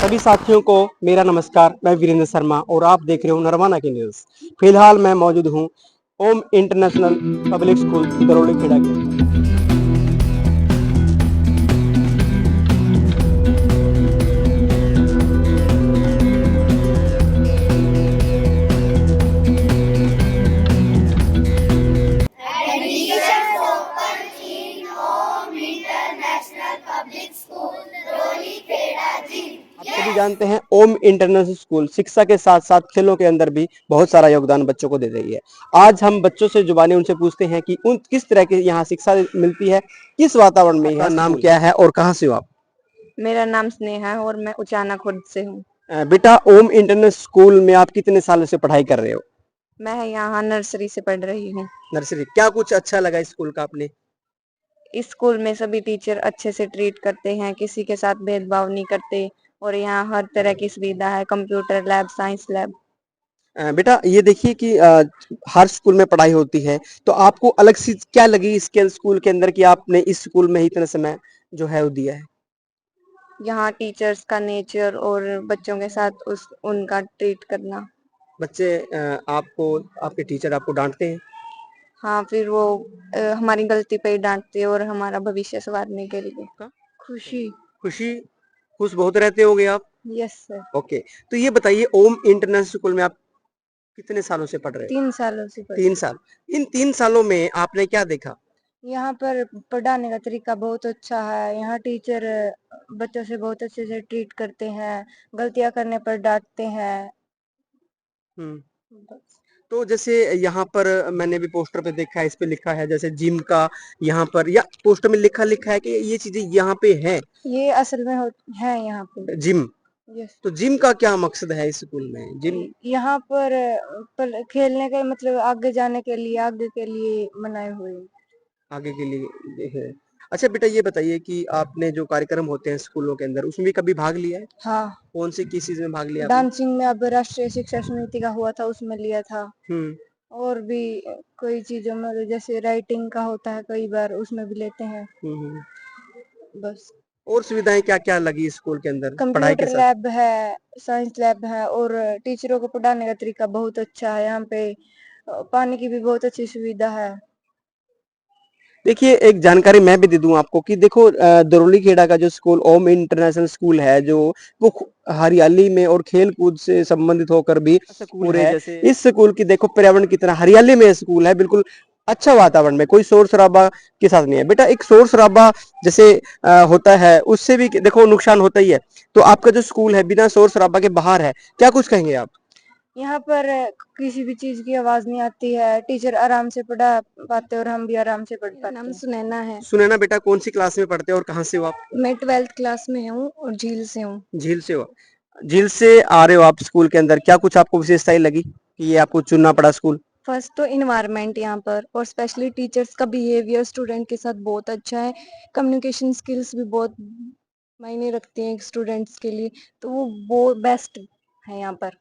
सभी साथियों को मेरा नमस्कार। मैं वीरेंद्र शर्मा और आप देख रहे हो नरवाना की न्यूज। फिलहाल मैं मौजूद हूँ ओम international public school Daroli Kheda के अंदर। आप सभी जानते हैं ओम इंटरनेशनल स्कूल शिक्षा के साथ साथ खेलों के अंदर भी बहुत सारा योगदान बच्चों को दे रही है। आज हम बच्चों से जुबानी उनसे पूछते हैं कि उन किस तरह की यहाँ शिक्षा मिलती है, किस वातावरण में। यह नाम क्या है और कहाँ से हो आप? मेरा नाम स्नेहा है और मैं उचाना खुर्द से हूँ। बेटा, ओम इंटरनेशनल स्कूल में आप कितने सालों से पढ़ाई कर रहे हो? मैं यहाँ नर्सरी से पढ़ रही हूँ। नर्सरी। क्या कुछ अच्छा लगा इस स्कूल का आपने? इस स्कूल में सभी टीचर अच्छे से ट्रीट करते हैं, किसी के साथ भेदभाव नहीं करते और यहाँ हर तरह की सुविधा है, कंप्यूटर लैब, साइंस लैब। बेटा ये देखिए कि हर स्कूल में पढ़ाई होती है, तो आपको अलग सी क्या लगी इसके स्कूल के अंदर कि आपने इस स्कूल में ही इतना समय जो है वो दिया है? यहाँ टीचर्स का नेचर और बच्चों के साथ उनका ट्रीट करना। बच्चे आपको, आपके टीचर आपको डांटते हैं? हाँ, फिर वो हमारी गलती पे ही डांटते हैं और हमारा भविष्य संवारने के लिए। का? खुशी। खुशी। खुश बहुत रहते होगे आप। Yes sir. ओके, तो ये बताइए ओम इंटरनेशनल स्कूल में आप कितने सालों से पढ़ रहे हो? 3 सालों से पढ़। 3 साल। इन 3 सालों में आपने क्या देखा? यहाँ पर पढ़ाने का तरीका बहुत अच्छा है। यहाँ टीचर बच्चों से बहुत अच्छे से ट्रीट करते हैं, गलतियां करने पर डांटते हैं। हम्म। बस। तो जैसे यहाँ पर मैंने भी पोस्टर पे देखा है, इस पे लिखा है जैसे जिम का, यहाँ पर या पोस्टर में लिखा लिखा है कि ये चीजें यहाँ पे है। ये असल में है यहाँ पे। जिम। यस। तो जिम का क्या मकसद है इस स्कूल में? जिम यहाँ पर खेलने का मतलब आगे जाने के लिए, आगे के लिए बनाए हुए हैं। आगे के लिए है। अच्छा बेटा ये बताइए कि आपने जो कार्यक्रम होते हैं स्कूलों के अंदर उसमें भी कभी भाग लिया है? हाँ, कौन से किस चीज में भाग लिया आपने? डांसिंग में अब राष्ट्रीय शिक्षा समिति का हुआ था, उसमें लिया था। हम्म। और भी कई चीजों में जैसे राइटिंग का होता है, कई बार उसमें भी लेते हैं। हम्म। बस। और सुविधाएं क्या क्या लगी स्कूल के अंदर पढ़ाई के कंप्यूटर साथ? लैब है, साइंस लैब है और टीचरों को पढ़ाने का तरीका बहुत अच्छा है। यहाँ पे पानी की भी बहुत अच्छी सुविधा है। देखिए एक जानकारी मैं भी दे दूं आपको कि देखो दरोली खेड़ा का जो स्कूल ओम इंटरनेशनल स्कूल है जो वो हरियाली में और खेल कूद से संबंधित होकर भी स्कूल है। जैसे इस स्कूल की देखो पर्यावरण कितना हरियाली में स्कूल है, बिल्कुल अच्छा वातावरण में, कोई शोर शराबा के साथ नहीं है। बेटा एक शोर शराबा जैसे होता है उससे भी देखो नुकसान होता ही है। तो आपका जो स्कूल है बिना शोर शराबा के बाहर है, क्या कुछ कहेंगे आप? यहाँ पर किसी भी चीज की आवाज नहीं आती है, टीचर आराम से पढ़ा पाते और हम भी आराम से पढ़ पाते। नाम सुनैना है। सुनैना बेटा कौन सी क्लास में पढ़ते हो और कहाँ से हो आप? मैं 12th क्लास में हूँ और झील से हूँ। झील से हो। झील से आ रहे हो आप स्कूल के अंदर, क्या कुछ आपको विशेषताएं लगी कि ये आपको चुनना पड़ा स्कूल? फर्स्ट तो इन्वायरमेंट यहाँ पर और स्पेशली टीचर्स का बिहेवियर स्टूडेंट के साथ बहुत अच्छा है। कम्युनिकेशन स्किल्स भी बहुत मायने रखती हैं स्टूडेंट्स के लिए, तो वो बेस्ट है यहाँ पर।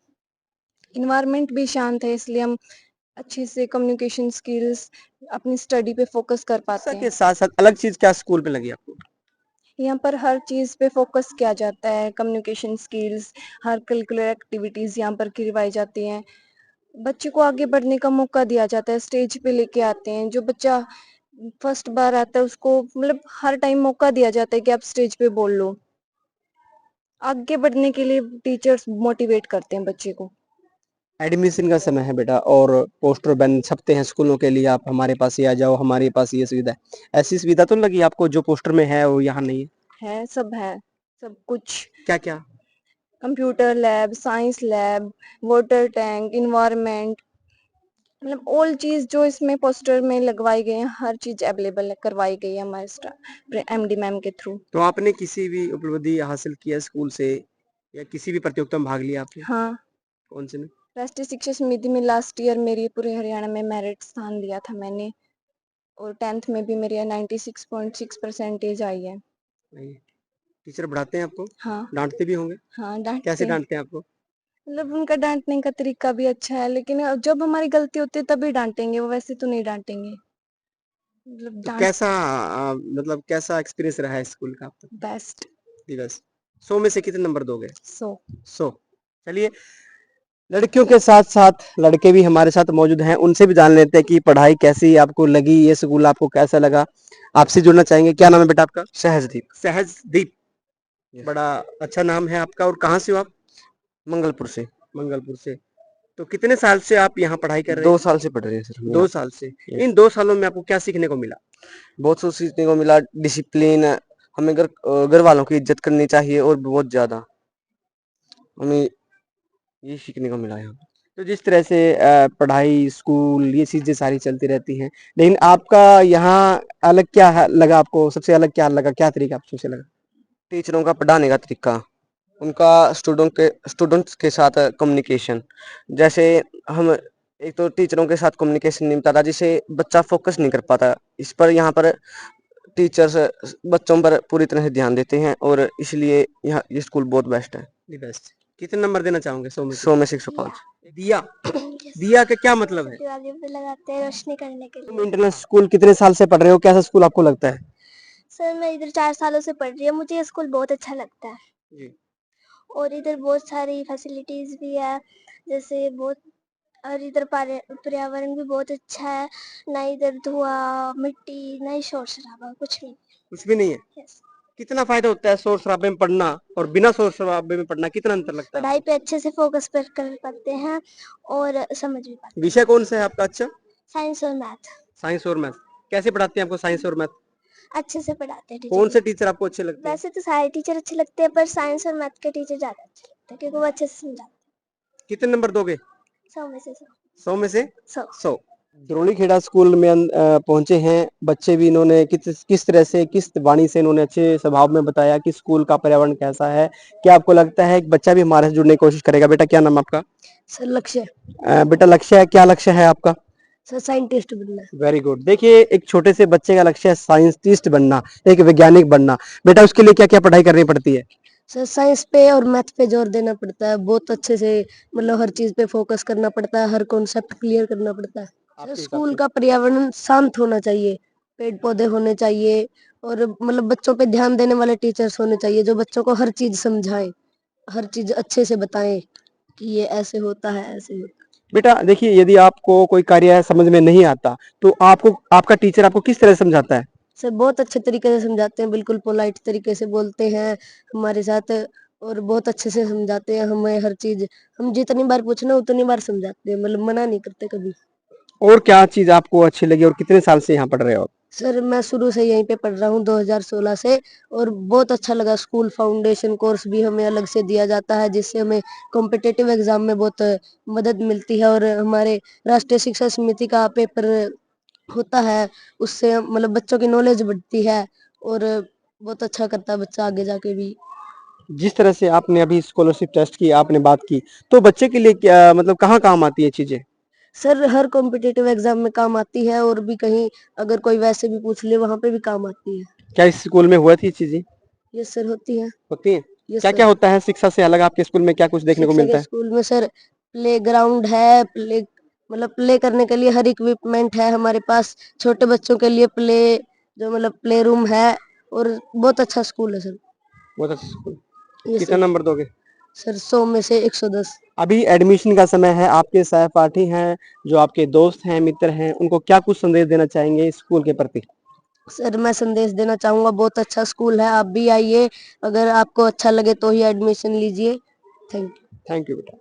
इन्वायरमेंट भी शांत है, इसलिए हम अच्छे से कम्युनिकेशन स्किल्स, अपनी स्टडी पे फोकस कर शिक्षा पाते हैं। के साथ साथ अलग चीज क्या स्कूल पे लगी आपको? यहाँ पर हर चीज पे फोकस किया जाता है, कम्युनिकेशन स्किल्स, हर करिकुलर एक्टिविटीज यहाँ पर करवाई जाती हैं। बच्चे को आगे बढ़ने का मौका दिया जाता है, स्टेज पे लेके आते हैं। जो बच्चा फर्स्ट बार आता है उसको मतलब हर टाइम मौका दिया जाता है कि आप स्टेज पे बोल लो। आगे बढ़ने के लिए टीचर्स मोटिवेट करते हैं बच्चे को। एडमिशन का समय है बेटा और पोस्टर बैनर छपते हैं स्कूलों के लिए, आप हमारे पास ही आ जाओ, हमारे पास ये सुविधा है। ऐसी सुविधा तो नहीं लगी आपको जो पोस्टर में है वो यहाँ नहीं है? है सब कुछ। क्या क्या? Computer lab, science lab, water tank, environment, मतलब ऑल चीज जो इसमें पोस्टर में लगवाई गई है, हर चीज अवेलेबल करवाई गई है हमारे एमडी मैम के थ्रू। तो आपने किसी भी उपलब्धि हासिल किया स्कूल से या किसी भी प्रतियोगिता में भाग लिया आपने? हाँ, कौन से में? राष्ट्रीय शिक्षा समिति में लास्ट ईयर मेरी पूरे हरियाणा में मेरिट स्थान लिया था मैंने और 10th में भी मेरी 96.6% आई है। टीचर बढ़ाते हैं आपको? हाँ। डांटते भी होंगे? हाँ, डांटते कैसे हैं। डांटते हैं आपको? मतलब उनका डांटने का तरीका भी अच्छा है, लेकिन जब हमारी गलती होती है तभी डांटेंगे, वो वैसे तो नहीं डांटेंगे। मतलब तो डांट। कैसा मतलब कैसा एक्सपीरियंस रहा है स्कूल का आपका? बेस्ट। दिवस 100 में से कितने नंबर दोगे? 100। 100। चलिए, लड़कियों के साथ-साथ लड़के भी हमारे साथ मौजूद हैं, उनसे भी जान लेते हैं कि पढ़ाई कैसी आपको लगी, ये स्कूल आपको कैसा लगा? आपसे जुड़ना चाहेंगे, क्या नाम है बेटा आपका? सहजदीप। सहजदीप, यस। बड़ा अच्छा नाम है आपका और कहाँ से हो आप? मंगलपुर से। मंगलपुर से। तो कितने साल से आप यहाँ पढ़ाई कर रहे 2 हैं? साल से पढ़ रहे हैं सर हम 2 यहाँ। साल से। यस। इन 2 सालों में आपको क्या सीखने को मिला? बहुत कुछ सीखने को मिला, डिसिप्लिन, हमें घर वालों की इज़्ज़त करनी चाहिए और बहुत ज़्यादा। हमें ये सीखने को मिला यहाँ पे। तो जिस तरह से पढ़ाई, स्कूल ये चीज़ें सारी चलती रहती हैं, लेकिन आपका यहाँ अलग क्या है लगा आपको? सबसे अलग क्या लगा? क्या तरीका आपको सबसे लगा? टीचरों का पढ़ाने का तरीका, उनका स्टूडेंट्स के साथ कम्युनिकेशन। जैसे हम एक तो टीचरों के साथ कम्युनिकेशन नहीं होता था, जिससे बच्चा फ़ोकस नहीं कर पाता। इस पर यहाँ पर टीचर्स बच्चों पर पूरी तरह से ध्यान देते हैं और इसलिए यहाँ ये स्कूल बहुत बेस्ट है। The best. कितने नंबर देना चाहोगे 100 में से? 100 में से 105। दिया। दिया का क्या मतलब है? दिवाली पे लगाते हैं रोशनी करने के तुम लिए। इंटरनेशनल स्कूल कितने साल से पढ़ रहे हो? कैसा स्कूल आपको लगता है? सर मैं इधर 4 सालों से पढ़ रही हूँ, मुझे ये स्कूल बहुत अच्छा लगता है जी। और इधर बहुत सारी फैसिलिटीज़ भी है, जैसे बहुत और इधर पर्यावरण भी बहुत अच्छा है, ना इधर धुआँ, मिट्टी, ना ही शोर-शराबा, कुछ भी नहीं। कुछ भी नहीं है। यस। कितना फ़ायदा होता है शोर-शराबे में पढ़ना और बिना शोर-शराबे में पढ़ना, कितना अंतर लगता है पढ़ाई आपको? पे अच्छे से फ़ोकस कर पाते हैं और समझ भी पाते हैं। विषय कौन सा है आपका अच्छा? साइंस और मैथ साइंस और मैथ। कैसे पढ़ाते हैं आपको साइंस और मैथ? अच्छे से पढ़ाते हैं कौन से टीचर। टीचर आपको अच्छे लगते हैं? वैसे तो सारे टीचर अच्छे लगते हैं, पर साइंस और मैथ के टीचर ज़्यादा अच्छे लगते हैं क्योंकि वो अच्छे से समझाते हैं। कितने नंबर दोगे? 100 में से 100। 100 में से 100। 100। द्रोणीखेड़ा स्कूल में पहुंचे हैं बच्चे भी। इन्होंने किस तरह से, किस वाणी से इन्होंने अच्छे स्वभाव में बताया कि स्कूल का पर्यावरण कैसा है। क्या आपको लगता है कि बच्चा भी हमारे से जुड़ने की कोशिश करेगा? बेटा क्या नाम है आपका? सर लक्ष्य। बेटा लक्ष्य है, क्या लक्ष्य है आपका? सर साइंटिस्ट बनना है। Very good. देखिए, एक छोटे से बच्चे का लक्ष्य है साइंटिस्ट बनना, एक वैज्ञानिक बनना। बेटा उसके लिए क्या क्या पढ़ाई करनी पड़ती है? सर साइंस पे और मैथ पे जोर देना पड़ता है, बहुत अच्छे से मतलब हर चीज पे फोकस करना पड़ता है, हर कॉन्सेप्ट क्लियर करना पड़ता है। सर आपके हिसाब स्कूल से? का पर्यावरण शांत होना चाहिए, पेड़ पौधे होने चाहिए और मतलब बच्चों पे ध्यान देने वाले टीचर्स होने चाहिए जो बच्चों को हर चीज समझाएं, हर चीज अच्छे से बताएं कि ये ऐसे होता है ऐसे होता है। बेटा देखिए, यदि आपको कोई कार्य समझ में नहीं आता तो आपको आपका टीचर आपको किस तरह से समझाता है? सर बहुत अच्छे तरीके से समझाते हैं, बिल्कुल पोलाइट तरीके से बोलते हैं हमारे साथ और बहुत अच्छे से समझाते हैं हमें हर चीज। हम जितनी बार पूछना उतनी बार समझाते हैं, मतलब मना नहीं करते कभी। और क्या चीज आपको अच्छी लगी और कितने साल से यहाँ पढ़ रहे हो आप? सर मैं शुरू से यहीं पे पढ़ रहा हूँ 2016 से और बहुत अच्छा लगा। स्कूल फाउंडेशन कोर्स भी हमें अलग से दिया जाता है जिससे हमें कॉम्पिटिटिव एग्जाम में बहुत मदद मिलती है और हमारे राष्ट्रीय शिक्षा समिति का पेपर होता है, उससे मतलब बच्चों की नॉलेज बढ़ती है और बहुत अच्छा करता है बच्चा आगे जाके भी। जिस तरह से आपने अभी स्कॉलरशिप टेस्ट की आपने बात की, तो बच्चे के लिए क्या मतलब कहाँ काम आती है चीजें? सर हर कॉम्पिटिटिव एग्जाम में काम आती है और भी कहीं अगर कोई वैसे भी पूछ ले वहां पे भी काम आती है। क्या इस स्कूल में हुआ थी चीजें? यस सर होती है। होती हैं? यस क्या सर। क्या होता है शिक्षा से अलग आपके स्कूल में, क्या कुछ देखने को शिक्षा मिलता के है? स्कूल में सर प्ले ग्राउंड है, प्ले मतलब प्ले करने के लिए हर इक्विपमेंट है हमारे पास। छोटे बच्चों के लिए प्ले जो मतलब प्ले रूम है और बहुत अच्छा स्कूल है सर। बहुत अच्छा स्कूल। यस कितना सर। नंबर दोगे? सर 100 में से 110। अभी एडमिशन का समय है, आपके सहपाठी हैं, जो आपके दोस्त हैं, मित्र हैं, उनको क्या कुछ संदेश देना चाहेंगे इस स्कूल के प्रति? सर मैं संदेश देना चाहूंगा बहुत अच्छा स्कूल है, आप भी आइए, अगर आपको अच्छा लगे तो ही एडमिशन लीजिए। Thank you. थैंक यू बेटा।